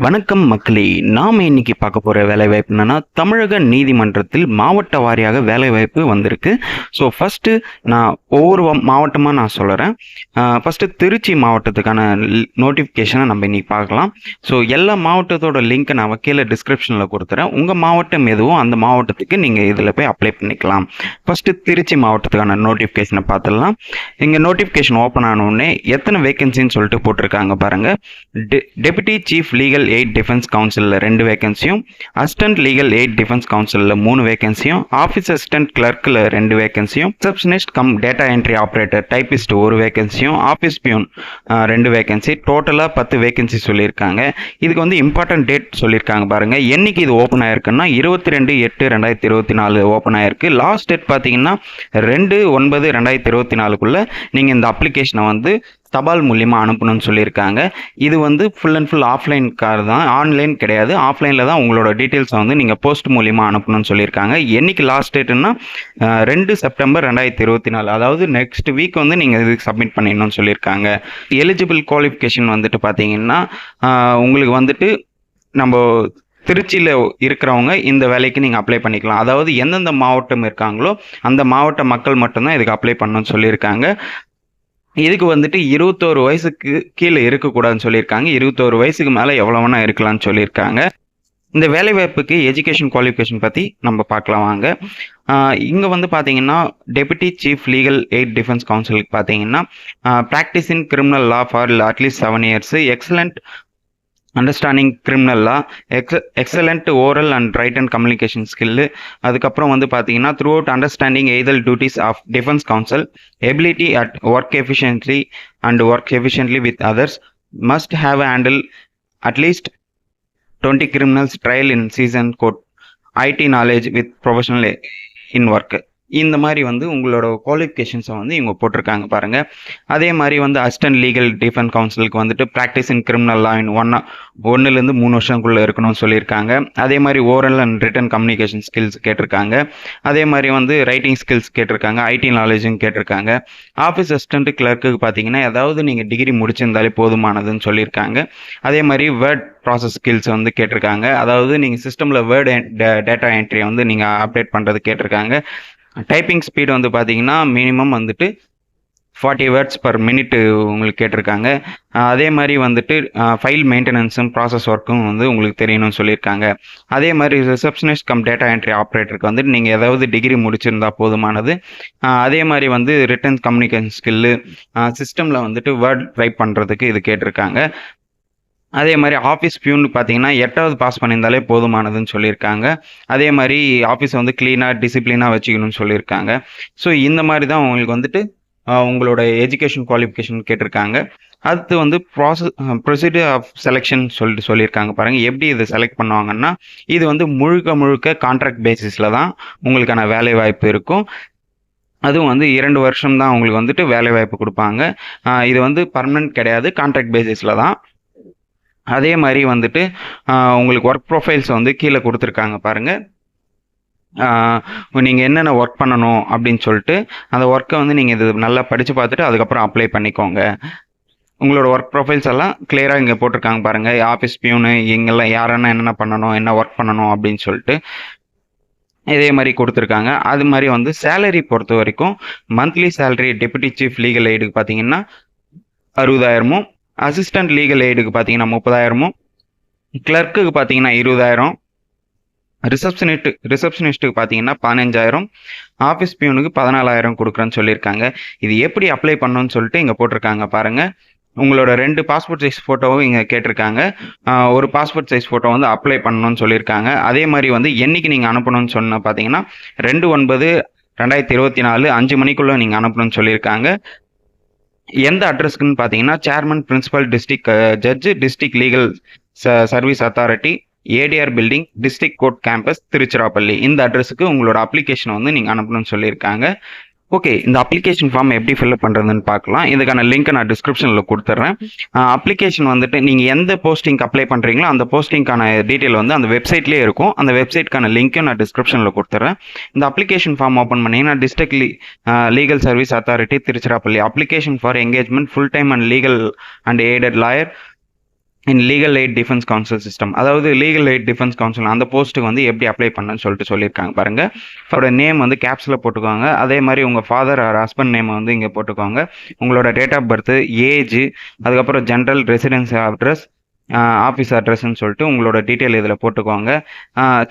வணக்கம் மக்களே! நாம இன்னைக்கு பார்க்க போற வேலைவாய்ப்பு என்னன்னா, தமிழக நீதிமன்றத்தில் மாவட்ட வாரியாக வேலைவாய்ப்பு வந்திருக்கு. ஸோ ஃபர்ஸ்ட்டு நான் ஒவ்வொரு மாவட்டமா நான் சொல்லுறேன். ஃபர்ஸ்ட்டு திருச்சி மாவட்டத்துக்கான நோட்டிஃபிகேஷனை நம்ம இன்னைக்கு பார்க்கலாம். ஸோ எல்லா மாவட்டத்தோட லிங்க்கை நான் கீழே டிஸ்கிரிப்ஷனில் கொடுத்துறேன். உங்கள் மாவட்டம் எதுவோ அந்த மாவட்டத்துக்கு நீங்கள் இதில் போய் அப்ளை பண்ணிக்கலாம். ஃபர்ஸ்ட்டு திருச்சி மாவட்டத்துக்கான நோட்டிஃபிகேஷனை பார்த்துடலாம். இங்கே நோட்டிஃபிகேஷன் ஓப்பன் ஆன உடனே எத்தனை வேகன்சின்னு சொல்லிட்டு போட்டிருக்காங்க பாருங்கள். Deputy chief legal aid defence கவுன்சிலில் 2 வேகன்சியும், அசிஸ்டன்ட் லீகல் எய்ட் டிஃபென்ஸ் கவுன்சிலில் 3 வேகன்சியும், ஆஃபீஸ் அசிஸ்டன்ட் கிளர்க்கில் 2 வேகன்சியும், receptionist cum data entry operator typist 1 வேகன்சியும், ஆஃபீஸ் பியூன் 2 வேகன்சி, டோட்டலாக 10 வேகன்சி சொல்லியிருக்காங்க. இதுக்கு வந்து இம்பார்ட்டன்ட் டேட் சொல்லியிருக்காங்க பாருங்கள். என்னைக்கு இது ஓப்பன் ஆயிருக்குன்னா 22/8/2024 ஓப்பன் ஆயிருக்கு. லாஸ்ட் டேட் பார்த்தீங்கன்னா 2/9/2024 நீங்கள் இந்த அப்ளிகேஷனை வந்து தபால் மூலியமாக அனுப்பணும்னு சொல்லியிருக்காங்க. இது வந்து full and full offline car தான், ஆன்லைன் கிடையாது. ஆஃப்லைனில் தான் உங்களோட டீட்டெயில்ஸை வந்து நீங்கள் போஸ்ட் மூலியமாக அனுப்பணும்னு சொல்லியிருக்காங்க. என்னைக்கு லாஸ்ட் டேட்டுன்னா 2 செப்டம்பர் 2024, அதாவது நெக்ஸ்ட் வீக் வந்து நீங்கள் இதுக்கு சப்மிட் பண்ணிடணும்னு சொல்லியிருக்காங்க. எலிஜிபிள் குவாலிஃபிகேஷன் வந்துட்டு பார்த்தீங்கன்னா உங்களுக்கு வந்துட்டு நம்ம திருச்சியில் இருக்கிறவங்க இந்த வேலைக்கு நீங்கள் அப்ளை பண்ணிக்கலாம். அதாவது எந்தெந்த மாவட்டம் இருக்காங்களோ அந்த மாவட்ட மக்கள் மட்டும்தான் இதுக்கு அப்ளை பண்ணணும்னு சொல்லியிருக்காங்க. இதுக்கு வந்துட்டு 21 வயசுக்கு கீழே இருக்கக்கூடாதுன்னு சொல்லியிருக்காங்க. 21 வயசுக்கு மேலே எவ்வளோ வேணா இருக்கலாம்னு சொல்லியிருக்காங்க. இந்த வேலைவாய்ப்புக்கு எஜுகேஷன் குவாலிஃபிகேஷன் பற்றி நம்ம பார்க்கலாம் வாங்க. இங்கே வந்து பார்த்தீங்கன்னா deputy chief legal aid defence கவுன்சிலுக்கு பார்த்தீங்கன்னா practice in criminal law for at least 7 years, excellent understanding criminal law, excellent oral and written communication skill, அதுக்கப்புறம் வந்து பார்த்தீங்கன்னா throughout understanding ethical duties of defence counsel, ability at work efficiently and work efficiently with others, must have handle at least 20 criminals trial in session court, IT knowledge with professional in work. இந்த மாதிரி வந்து உங்களோட குவாலிஃபிகேஷன்ஸை வந்து இவங்க போட்டிருக்காங்க பாருங்கள். அதே மாதிரி வந்து அசிஸ்டன்ட் லீகல் டிஃபென்ஸ் கவுன்சிலுக்கு வந்துட்டு practice in criminal law in 1 to 3 வருஷங்களுக்குள்ளே இருக்கணும்னு சொல்லியிருக்காங்க. அதே மாதிரி oral and return communication skills கேட்டிருக்காங்க. அதே மாதிரி வந்து ரைட்டிங் ஸ்கில்ஸ் கேட்டிருக்காங்க. ஐடி நாலேஜும் கேட்டிருக்காங்க. ஆஃபீஸ் அசிஸ்டன்ட் கிளர்க்குக்கு பார்த்தீங்கன்னா ஏதாவது நீங்கள் டிகிரி முடிச்சிருந்தாலே போதுமானதுன்னு சொல்லியிருக்காங்க. அதே மாதிரி வேர்ட் ப்ராசஸ் ஸ்கில்ஸ் வந்து கேட்டிருக்காங்க. அதாவது நீங்கள் சிஸ்டமில் வேர்ட் டேட்டா என்ட்ரியை வந்து நீங்கள் அப்டேட் பண்ணுறது கேட்டிருக்காங்க. டைப்பிங் ஸ்பீடு வந்து பார்த்தீங்கன்னா மினிமம் வந்துட்டு 40 words per minute உங்களுக்கு கேட்டிருக்காங்க. அதே மாதிரி வந்துட்டு ஃபைல் மெயின்டெனன்ஸும் ப்ராசஸ் ஒர்க்கும் வந்து உங்களுக்கு தெரியணும்னு சொல்லியிருக்காங்க. அதே மாதிரி ரிசப்ஷனிஸ்ட் கம் டேட்டா என்ட்ரி ஆப்ரேட்டருக்கு வந்துட்டு நீங்கள் ஏதாவது டிகிரி முடிச்சிருந்தா போதுமானது. அதே மாதிரி வந்து ரிட்டன் கம்யூனிகேஷன் ஸ்கில்லு, சிஸ்டமில் வந்துட்டு வேர்ட் டைப் பண்ணுறதுக்கு இது கேட்டிருக்காங்க. அதே மாதிரி ஆஃபீஸ் பியூன்னு பார்த்தீங்கன்னா 8வது பாஸ் பண்ணியிருந்தாலே போதுமானதுன்னு சொல்லியிருக்காங்க. அதே மாதிரி ஆஃபீஸை வந்து க்ளீனாக டிசிப்ளினாக வச்சுக்கணும்னு சொல்லியிருக்காங்க. ஸோ இந்த மாதிரி தான் உங்களுக்கு வந்துட்டு உங்களோட எஜுகேஷன் குவாலிஃபிகேஷன் கேட்டிருக்காங்க. அடுத்து வந்து ப்ரொசீஜர் ஆஃப் செலெக்ஷன் சொல்லியிருக்காங்க பாருங்கள். எப்படி இதை செலக்ட் பண்ணுவாங்கன்னா இது வந்து முழுக்க கான்ட்ராக்ட் பேசிஸில் தான் உங்களுக்கான வேலை வாய்ப்பு இருக்கும். அதுவும் வந்து 2 வருஷம் தான் உங்களுக்கு வந்துட்டு வேலை வாய்ப்பு கொடுப்பாங்க. இது வந்து பர்மனெண்ட் கிடையாது, கான்ட்ராக்ட் பேசிஸில் தான். அதே மாதிரி வந்துட்டு உங்களுக்கு ஒர்க் ப்ரொஃபைல்ஸ் வந்து கீழே கொடுத்துருக்காங்க பாருங்கள். நீங்கள் என்னென்ன ஒர்க் பண்ணணும் அப்படின்னு சொல்லிட்டு அந்த ஒர்க்கை வந்து நீங்கள் இது நல்லா படித்து பார்த்துட்டு அதுக்கப்புறம் அப்ளை பண்ணிக்கோங்க. உங்களோட ஒர்க் ப்ரொஃபைல்ஸ் எல்லாம் கிளியராக இங்கே போட்டிருக்காங்க பாருங்கள். ஆஃபீஸ் பியூனு இங்கெல்லாம் யாரெல்லாம் என்னென்ன பண்ணணும், என்ன ஒர்க் பண்ணணும் அப்படின்னு சொல்லிட்டு இதே மாதிரி கொடுத்துருக்காங்க. அது மாதிரி வந்து சேலரி பொறுத்த வரைக்கும் monthly salary deputy chief legal எய்டுக்கு பார்த்தீங்கன்னா 60,000, அசிஸ்டன்ட் லீகல் எய்டுக்கு பார்த்தீங்கன்னா 30,000, கிளர்க்குக்கு பார்த்தீங்கன்னா 20,000, ரிசப்ஷனிஸ்ட்டுக்கு பார்த்தீங்கன்னா 15,000, ஆஃபீஸ் பியூனுக்கு 14,000 கொடுக்குறேன்னு சொல்லியிருக்காங்க. இது எப்படி அப்ளை பண்ணணும்னு சொல்லிட்டு இங்கே போட்டிருக்காங்க பாருங்கள். உங்களோட 2 பாஸ்போர்ட் சைஸ் ஃபோட்டோவும் இங்கே கேட்டிருக்காங்க. ஒரு பாஸ்போர்ட் சைஸ் ஃபோட்டோ வந்து அப்ளை பண்ணணும்னு சொல்லியிருக்காங்க. அதே மாதிரி வந்து என்னைக்கு நீங்கள் அனுப்பணும்னு சொன்ன பார்த்தீங்கன்னா 2/9/2024 5 மணிக்குள்ளே நீங்கள் அனுப்பணும்னு சொல்லியிருக்காங்க. எந்த அட்ரஸ்க்குன்னு பார்த்தீங்கன்னா chairman principal district judge district legal service authority, ADR building, district court campus, Tiruchirappalli. இந்த அட்ரஸுக்கு உங்களோட அப்ளிகேஷனை வந்து நீங்கள் அனுப்பணும்னு சொல்லியிருக்காங்க. ஓகே, இந்த அப்ளிகேஷன் ஃபார்ம் எப்படி ஃபில்அப் பண்ணுறதுன்னு பார்க்கலாம். இதுக்கான லிங்க்கை நான் டிஸ்கிரிப்ஷனில் கொடுத்துட்றேன். அப்ளிகேஷன் வந்துட்டு நீங்கள் எந்த போஸ்டிங்க்கு அப்ளை பண்ணுறீங்களோ அந்த போஸ்டிங்க்கான டீட்டெயில் வந்து அந்த வெப்சைட்லேயே இருக்கும். அந்த வெப்சைட்க்கான லிங்க்கையும் நான் டிஸ்கிரிப்ஷனில் கொடுத்துட்றேன். இந்த அப்ளிகேஷன் ஃபார்ம் ஓப்பன் பண்ணிங்கன்னா district legal service authority Tiruchirappalli, application for engagement full time and legal and aided lawyer in legal aid defence council system. அதாவது லீகல் எய்ட் டிஃபென்ஸ் கவுன்சில் அந்த போஸ்ட்டுக்கு வந்து எப்படி அப்ளை பண்ணணும்னு சொல்லிட்டு சொல்லியிருக்காங்க பாருங்கள். அவரோட நேம் வந்து கேப்ஸில் போட்டுக்கோங்க. அதே மாதிரி உங்கள் ஃபாதர் ஆர் ஹஸ்பண்ட் நேம் வந்து இங்கே போட்டுக்கோங்க. உங்களோட டேட் ஆஃப் பர்த், ஏஜ், அதுக்கப்புறம் ஜென்ரல் ரெசிடென்சி அட்ரஸ், ஆஃபீஸ் அட்ரஸ்ன்னு சொல்லிட்டு உங்களோட டீட்டெயில் இதில் போட்டுக்கோங்க.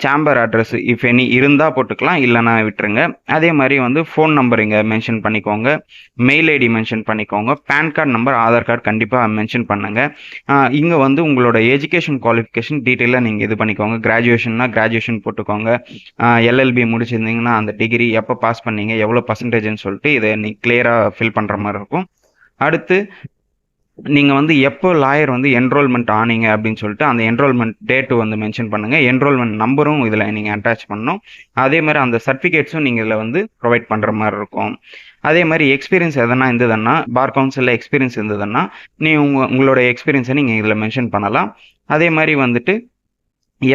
சேம்பர் அட்ரஸ் இஃப் எனி இருந்தால் போட்டுக்கலாம், இல்லைனா விட்டுருங்க. அதே மாதிரி வந்து ஃபோன் நம்பர் இங்கே மென்ஷன் பண்ணிக்கோங்க. மெயில் ஐடி மென்ஷன் பண்ணிக்கோங்க. PAN card number, Aadhaar card கண்டிப்பாக மென்ஷன் பண்ணுங்கள். இங்கே வந்து உங்களோட எஜுகேஷன் குவாலிஃபிகேஷன் டீட்டெயிலாக நீங்கள் இது பண்ணிக்கோங்க. கிராஜுவேஷன்னா கிராஜுவேஷன் போட்டுக்கோங்க. எல்எல்பி முடிச்சிருந்தீங்கன்னா அந்த டிகிரி எப்போ பாஸ் பண்ணீங்க, எவ்வளோ பர்சன்டேஜ்னு சொல்லிட்டு இதை நீங்கள் கிளியராக ஃபில் பண்ணுற மாதிரி இருக்கும். அடுத்து நீங்கள் வந்து எப்போ லாயர் வந்து என்ரோல்மெண்ட் ஆனீங்க அப்படின்னு சொல்லிட்டு அந்த என்ரோல்மெண்ட் டேட்டு வந்து மென்ஷன் பண்ணுங்கள். என்ரோல்மெண்ட் நம்பரும் இதில் நீங்கள் அட்டாச் பண்ணணும். அதே மாதிரி அந்த சர்டிஃபிகேட்ஸும் நீங்கள் இதில் வந்து ப்ரொவைட் பண்ணுற மாதிரி இருக்கும். அதே மாதிரி எக்ஸ்பீரியன்ஸ் எதனா இருந்ததுன்னா, பார் கவுன்சிலில் எக்ஸ்பீரியன்ஸ் இருந்ததுன்னா உங்களோட எக்ஸ்பீரியன்ஸை நீங்கள் இதில் மென்ஷன் பண்ணலாம். அதே மாதிரி வந்துட்டு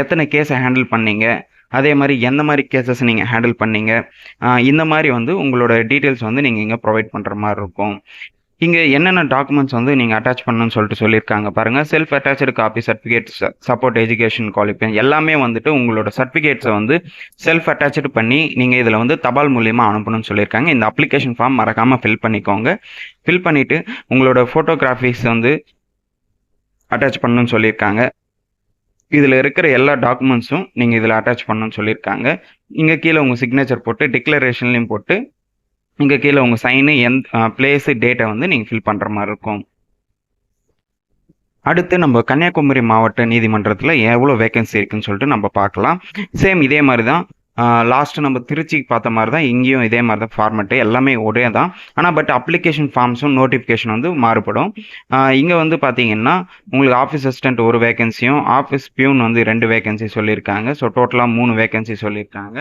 எத்தனை கேஸை ஹேண்டில் பண்ணீங்க, அதே மாதிரி எந்த மாதிரி கேசஸ் நீங்கள் ஹேண்டில் பண்ணீங்க, இந்த மாதிரி வந்து உங்களோட டீட்டெயில்ஸ் வந்து நீங்கள் இங்கே ப்ரொவைட் பண்ணுற மாதிரி இருக்கும். இங்கே என்னென்ன டாக்குமெண்ட்ஸ் வந்து நீங்கள் அட்டாச் பண்ணணும்னு சொல்லிட்டு சொல்லியிருக்காங்க பாருங்கள். Self attach copy certificates, support education qualification எல்லாமே வந்துட்டு உங்களோட சர்டிஃபிகேட்ஸை வந்து செல்ஃப் அட்டாச்சு பண்ணி நீங்கள் இதில் வந்து தபால் மூலியமாக அனுப்பணும்னு சொல்லியிருக்காங்க. இந்த அப்ளிகேஷன் ஃபார்ம் மறக்காமல் ஃபில் பண்ணிக்கோங்க. ஃபில் பண்ணிவிட்டு உங்களோட ஃபோட்டோகிராஃபிஸ் வந்து அட்டாச் பண்ணணும்னு சொல்லியிருக்காங்க. இதில் இருக்கிற எல்லா டாக்குமெண்ட்ஸும் நீங்கள் இதில் அட்டாச் பண்ணணும்னு சொல்லியிருக்காங்க. இங்கே கீழே உங்கள் சிக்னேச்சர் போட்டு டிக்ளரேஷன்லையும் போட்டு இங்கே கீழே உங்கள் சைனு பிளேஸு டேட்டை வந்து நீங்கள் ஃபில் பண்ணுற மாதிரி இருக்கும். அடுத்து நம்ம கன்னியாகுமரி மாவட்ட நீதிமன்றத்தில் எவ்வளோ வேகன்சி இருக்குன்னு சொல்லிட்டு நம்ம பார்க்கலாம். சேம் இதே மாதிரி தான் லாஸ்ட்டு நம்ம திருச்சிக்கு பார்த்த மாதிரி தான் இங்கேயும் இதே மாதிரி தான் ஃபார்மெட்டு எல்லாமே ஒரே தான். ஆனால் பட் அப்ளிகேஷன் ஃபார்ம்ஸும் நோட்டிஃபிகேஷன் வந்து மாறுபடும். இங்கே வந்து பார்த்தீங்கன்னா உங்களுக்கு ஆஃபீஸ் அசிஸ்டண்ட் ஒரு வேகன்சியும் ஆஃபீஸ் பியூன் வந்து 2 வேகன்சி சொல்லியிருக்காங்க. ஸோ டோட்டலாக 3 வேகன்சி சொல்லியிருக்காங்க.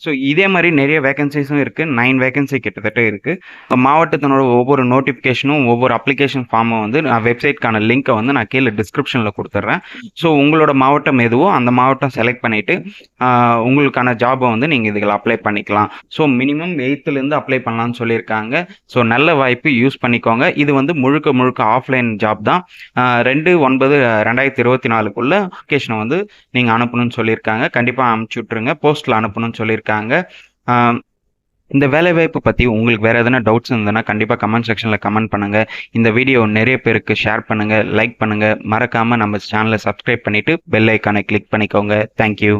ஸோ இதே மாதிரி நிறைய வேகன்சிஸும் இருக்குது. 9 வேகன்சி கிட்டத்தட்ட இருக்குது. மாவட்டத்தினோட ஒவ்வொரு நோட்டிஃபிகேஷனும் ஒவ்வொரு அப்ளிகேஷன் ஃபார்மும் வந்து நான் வெப்சைட்கான லிங்க்கை வந்து நான் கீழே டிஸ்கிரிப்ஷனில் கொடுத்துட்றேன். ஸோ உங்களோட மாவட்டம் எதுவோ அந்த மாவட்டம் செலக்ட் பண்ணிவிட்டு உங்களுக்கான ஜாபை வந்து நீங்கள் இதில் அப்ளை பண்ணிக்கலாம். ஸோ மினிமம் 8th அப்ளை பண்ணலாம்னு சொல்லியிருக்காங்க. ஸோ நல்ல வாய்ப்பு, யூஸ் பண்ணிக்கோங்க. இது வந்து முழுக்க ஆஃப்லைன் ஜாப் தான். 2/9/2024 அப்ளிகேஷனை வந்து நீங்கள் அனுப்பணும்னு சொல்லியிருக்காங்க. கண்டிப்பாக அனுப்பிச்சி விட்ருங்க. போஸ்ட்டில் அனுப்பணும்னு சொல்லியிருக்காங்க. இந்த வேலைவாய்ப்பு பற்றி உங்களுக்கு வேறு எதனா டவுட்ஸ் இருந்ததுன்னா கண்டிப்பாக கமெண்ட் செக்ஷனில் கமெண்ட் பண்ணுங்கள். இந்த வீடியோ நிறைய பேருக்கு ஷேர் பண்ணுங்கள், லைக் பண்ணுங்கள். மறக்காமல் நம்ம சேனலை சப்ஸ்கிரைப் பண்ணிவிட்டு பெல் ஐக்கானை கிளிக் பண்ணிக்கோங்க. தேங்க்யூ.